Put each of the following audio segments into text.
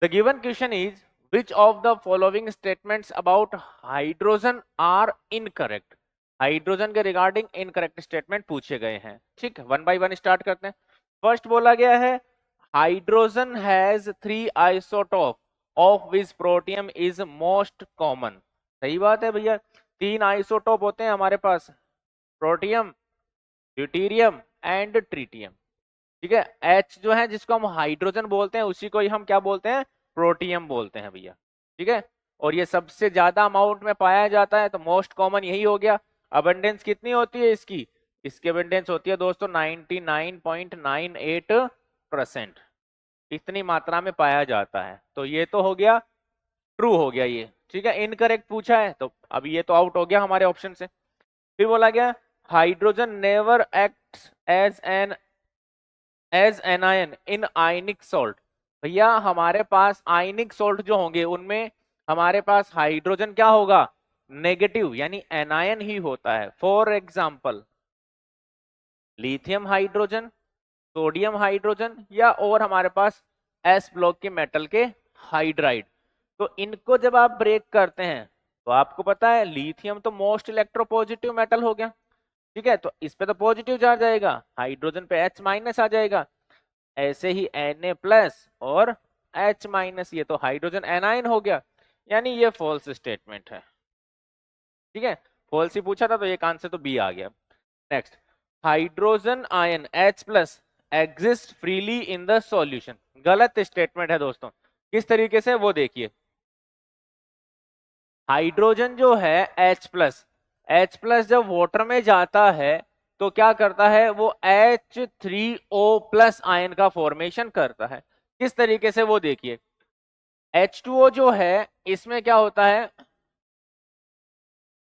The given question is which of the following statements about hydrogen are incorrect. Hydrogen के regarding incorrect statement पूछे गए हैं। ठीक है, वन बाय वन स्टार्ट करते हैं। फर्स्ट बोला गया है hydrogen has 3 isotope of which protium is most common. सही बात है भैया, 3 आइसोटोप होते हैं हमारे पास, प्रोटियम, ड्यूटेरियम एंड ट्रिटियम। ठीक है, H जो है जिसको हम हाइड्रोजन बोलते हैं उसी को ही हम क्या बोलते हैं, प्रोटियम बोलते हैं भैया। ठीक है, और ये सबसे ज्यादा अमाउंट में पाया जाता है, तो मोस्ट कॉमन यही हो गया। अबंडेंस कितनी होती है इसकी, इसकी अबंडेंस होती है दोस्तों 99.98%। इतनी मात्रा में पाया जाता है, तो ये तो हो गया ट्रू हो गया ये। ठीक है, इनकरेक्ट पूछा है तो अब ये तो आउट हो गया हमारे ऑप्शन से। फिर बोला गया hydrogen never acts as an ion in ionic salt. भैया हमारे पास आयनिक सॉल्ट जो होंगे उनमें हमारे पास हाइड्रोजन क्या होगा, नेगेटिव यानी एनायन ही होता है। For example lithium hydrogen, sodium hydrogen, या और हमारे पास एस ब्लॉक के मेटल के हाइड्राइड। तो इनको जब आप ब्रेक करते हैं तो आपको पता है लिथियम तो मोस्ट इलेक्ट्रोपॉजिटिव मेटल हो गया। ठीक है, तो इस पे तो पॉजिटिव चार्ज आएगा, हाइड्रोजन पे H माइनस आ जाएगा। ऐसे ही Na+ और H-, ये तो हाइड्रोजन एनायन हो गया, यानी ये फॉल्स स्टेटमेंट है। ठीक है, फॉल्स ही पूछा था तो एक आंसर तो बी आ गया। Next, hydrogen ion H+ exist freely in the solution. गलत स्टेटमेंट है दोस्तों। किस तरीके से वो देखिए, हाइड्रोजन जो है H+ जब वाटर में जाता है तो क्या करता है, वो H3O+ आयन का फॉर्मेशन करता है। किस तरीके से वो देखिए, H2O जो है इसमें क्या होता है,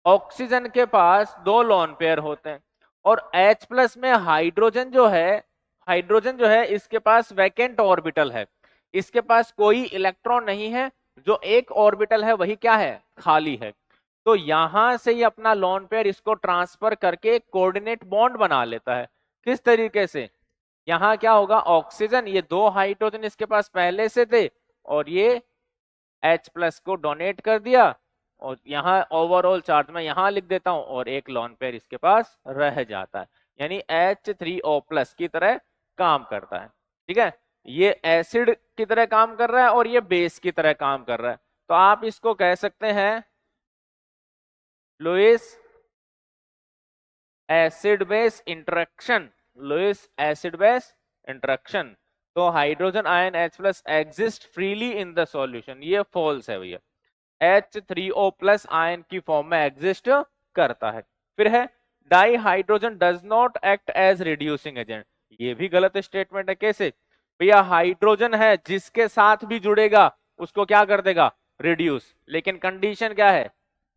ऑक्सीजन के पास 2 लोन पेयर होते हैं, और H+ में हाइड्रोजन जो है इसके पास वैकेंट ऑर्बिटल है, इसके पास कोई इलेक्ट्रॉन नहीं है, जो एक ऑर्बिटल है वही क्या है, खाली है। तो यहां से ही अपना लोन पेयर इसको ट्रांसफर करके कोऑर्डिनेट बॉन्ड बना लेता है। किस तरीके से, यहां क्या होगा, ऑक्सीजन, ये 2 हाइड्रोजन इसके पास पहले से थे और ये H+ को डोनेट कर दिया, और यहाँ ओवरऑल चार्ज में यहाँ लिख देता हूं और एक लोन पेयर इसके पास रह जाता है, यानी H3O+ की तरह काम करता है। ठीक है, ये एसिड की तरह काम कर रहा है और ये बेस की तरह काम कर रहा है, तो आप इसको कह सकते हैं Lewis acid base interaction. Lewis acid base interaction. तो hydrogen ion H+ exist freely in the solution, ये फॉल्स है भैया। H3O+ आयन की फॉर्म में एग्जिस्ट करता है। फिर है di hydrogen does not act as reducing agent. ये भी गलत स्टेटमेंट है। कैसे भैया, हाइड्रोजन है जिसके साथ भी जुड़ेगा उसको क्या कर देगा, रिड्यूस, लेकिन कंडीशन क्या है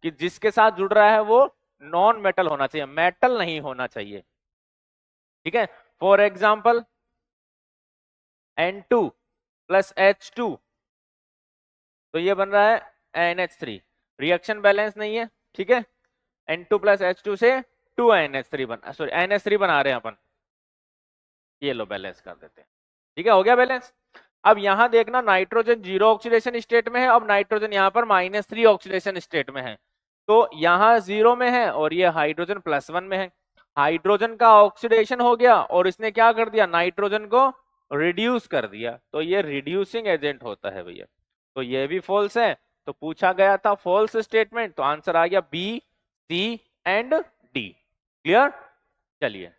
कि जिसके साथ जुड़ रहा है वो नॉन मेटल होना चाहिए, मेटल नहीं होना चाहिए। ठीक है, फॉर एग्जाम्पल N2 + H2, तो ये बन रहा है NH3, रिएक्शन बैलेंस नहीं है। ठीक है, N2 + H2 से 2NH3 NH3 बना रहे हैं अपन, ये लो बैलेंस कर देते हैं। ठीक है, हो गया बैलेंस। अब यहां देखना नाइट्रोजन 0 ऑक्सीडेशन स्टेट में है, अब नाइट्रोजन यहां पर -3 ऑक्सीडेशन स्टेट में है, तो यहां 0 में है और ये हाइड्रोजन +1 में है। हाइड्रोजन का ऑक्सीडेशन हो गया और इसने क्या कर दिया, नाइट्रोजन को रिड्यूस कर दिया, तो ये रिड्यूसिंग एजेंट होता है भैया। तो ये भी फॉल्स है, तो पूछा गया था फॉल्स स्टेटमेंट, तो आंसर आ गया B, C and D। Clear, चलिए